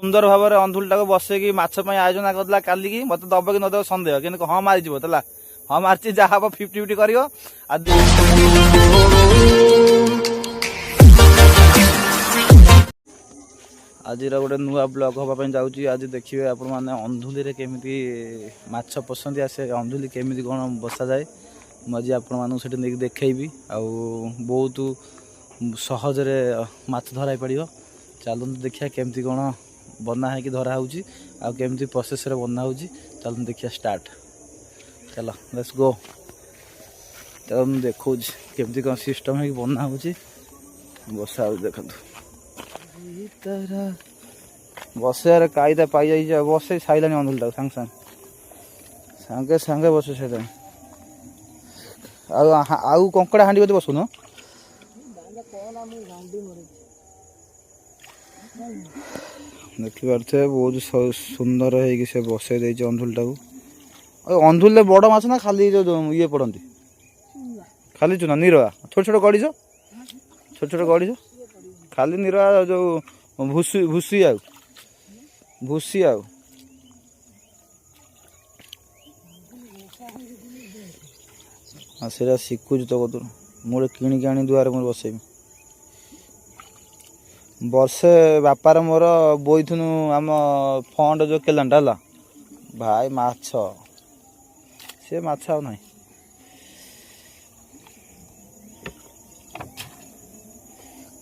सुंदर भाव में अंधुल टाक बसैकी माछ आयोजन करला काली की मत दब कि नद सन्देह कि हाँ मारिज हाँ मार्च जहाँ हम 50-50 कर आज गोटे नुआ ब्लॉग हाँपाई जाऊँगी। आज देखिए आपण मैंने अंधुली केमी माछ पसंद आसे अंधुली केमी कौन बसा जाए मुझे आपण मानक से देखी आउ बहुत सहजरे माछ धराई पड़ो। चलते देखिए केमती कौन बना है धरा होमती प्रोसेस बना हो। चलते देखिए स्टार्ट चलो लेट्स गो। चलो मुझे देखो केमती कौन सिस्टम है बना हो बसा देखो बसार कायदा पाई जाइए बसई साइला अंधुलटा सांगे सांगे सांगे बस आउ कंकड़ा हाँडी बोलते बसुन देखिपे बहुत सुंदर है से बसई दे अंधुलटा को। अंधुल बड़ माछ ना खाली जो ये पड़ती खाली चुना निरवा छोट छोट गड़ीच छोट छोट गड़ीच खाली निरवा जो भूसी भूसी आउ भूसी आउ हाँ से शिखुच तो कतु मुझे किणिक आनी दुआर मुझे बसैबी वर्षे बापार मोर बोईथुनु आम फंड जो केलांटा है भाई माछ से माछ आ ना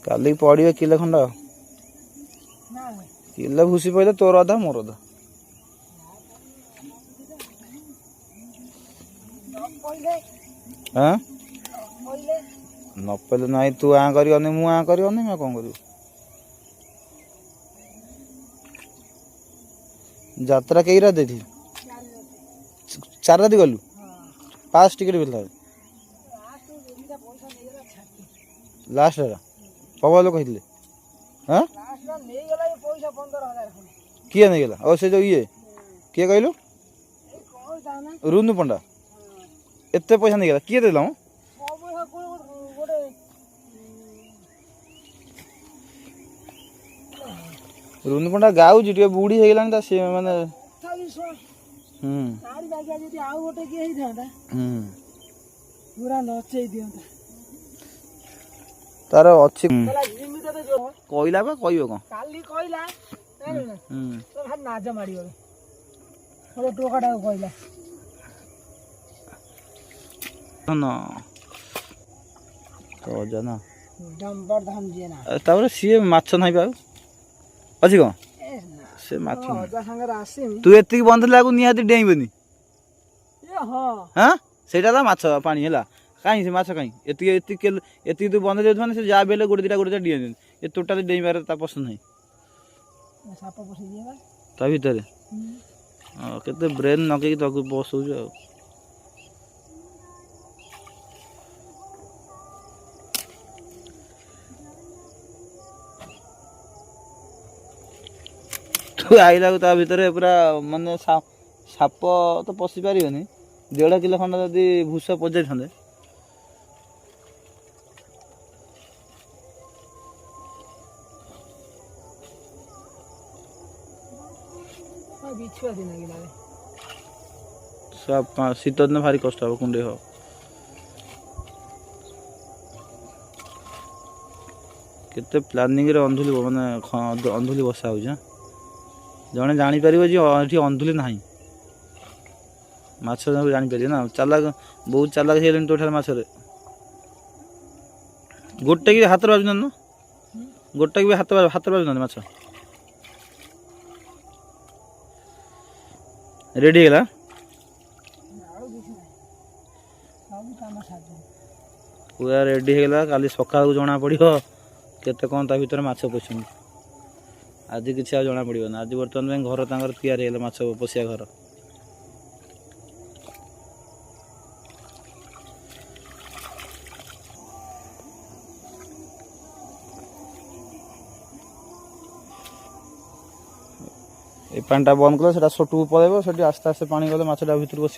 काली पड़े किले खंड किले भूसी पड़े तोर अधा मोर अधा हाँ न पहले ना तू आ कर मु आ कर मैं कौन कर यात्रा कई रात थी 4 रात गलु पास टिकट मिलता लास्ट पवा लोग कहते हाँ किए नहीं गला और से जो ये किए कहलु रुनु पंडा एत पैसा नहीं गला किए देला रुनु पंडा गाउची टे बुढ़ी हो गलानी सी माने तार अच्छी कहला बा कह कौन काली कहला तो भाई नाज मारी गोटे टोकाटा कहला ना तो जाना डंबर धाम जे ना तापर सी माछ नहीं पाऊ अच्छी कौन से माछ अजा संगे आसीमी तू एतिक बंद लागू निहाती डेइबनी ए हां हां सेटा ला माछ पानी हैला कहीं से माछ कहीं एतिक तू बंद दे माने से जा बेले गोटे दिटा डिए ये टोटली डेइ मारे ता पसंद नहीं साप पसे दिएबा ता भीतर केते ब्रेन नके तो बसौ जो तू आइला ता भीतर पूरा माने साप तो पशि पारिबनी 1.5 किलो खंड जदि भूसा पजाई थांदे शीत दिन भारी कष्ट हम कुंडे हो केते प्लानिंग रे अंधुली माने अंधुली बसा हो जड़े जापर ये अंधुली ना माछ जापर ना चालाक बहुत चालाक है तो माछरे गोटे की हाथ बाजू ना गोटे की हाथ बाजू ना माछ रेडी है पूरा रेडी है काली सका जना पड़ो केते कौन ता भीतर माछ पशुन आज किसी जना पड़ो ना आज बर्तमान घर तंगर तैयारी माछ पशिया घर ए पानीटा बंद कले से सटू पलैब से आस्ते आस्ते पानी गले माछटा भीतर बस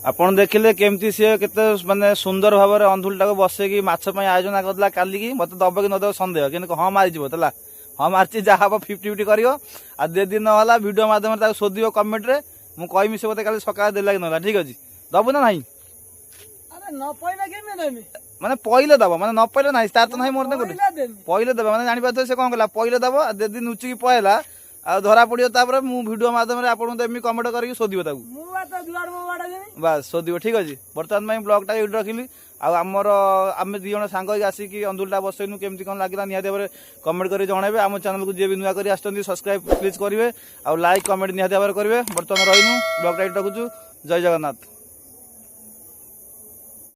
ଆପଣ ଦେଖିଲେ କେମିତି ସିଏ କେତେ ମାନେ ସୁନ୍ଦର ଭାବରେ ଅନ୍ଧୁଳିଟାକୁ ବସେଇକି ମାଛ ପାଇଁ ଆୟୋଜନ କରିଥିଲା କାଲିକି। ମତେ ଦବ କି ନଦବ ସନ୍ଦେହ, କିନ୍ତୁ ହଁ ମାରିଯିବ ହେଲା। ହଁ ମାରିଛି, ଯାହା ହବ 50-50 କରିବ। ଆଉ ଯଦି ନହେଲା ଭିଡିଓ ମାଧ୍ୟମରେ ତାକୁ ଶୋଧିବ କମେଣ୍ଟରେ, ମୁଁ କହିବି ସେ ମତେ କାଲି ସକାଳେ ଦେଲା କି ନହେଲା। ଠିକ ଅଛି, ଦବୁ ନା ନାହିଁ? ଆରେ ନ ପଇଲେ କେମିତି ଦେମି? ମାନେ ପଇଲେ ଦବ, ମାନେ ନ ପଇଲେ ନାହିଁ, ତାର ତ ନାହିଁ ମୋର ଗୋଟେ ପଇଲେ ଦେମି। ପଇଲେ ଦେବ ମାନେ ଜାଣିପାରୁଥିବେ ସେ କଣ କଲା, ପଇଲେ ଦବ। ଆଉ ଯଦି ନୁଚିକି ପଳେଇଲା ଆଉ ଧରା ପଡିବ, ତାପରେ ମୁଁ ଭିଡିଓ ମାଧ୍ୟମରେ ଆପଣଙ୍କୁ ଦେମି, କମେଣ୍ଟ କରିକି ଶୋଧିବ ତାକୁ। ମୁଁ ତ ଦୁଆର ମୋ ବାଡା ଦେମି। ବାସ୍ ଶୋଧିବ। ଠିକ ଅଛି, ବର୍ତ୍ତମାନ ପାଇଁ ବ୍ଲଗଟା ଏଇଠି ରଖିଲି। ଆଉ ଆମେ 2 ଜଣ ସାଙ୍ଗ ହେଇକି ଆସିକି ଅନ୍ଧୁଳିଟା ବସେଇନୁ, କେମିତି କଣ ଲାଗିଲା ନିହାତି ଭାବରେ କମେଣ୍ଟ କରି ଜଣାଇବେ। ଆମ ଚ୍ୟାନେଲକୁ ଯିଏ ବି ନୂଆ କରି ଆସିଛନ୍ତି ସବସ୍କ୍ରାଇବ ପ୍ଲିଜ କରିବେ, ଆଉ ଲାଇକ୍ କମେଣ୍ଟ ନିହାତି ଭାବରେ କରିବେ। ବର୍ତ୍ତମାନ ରହିନୁ, ବ୍ଲଗଟା ଏଇଠି ରଖୁଛୁ। ଜୟ ଜଗନ୍ନାଥ।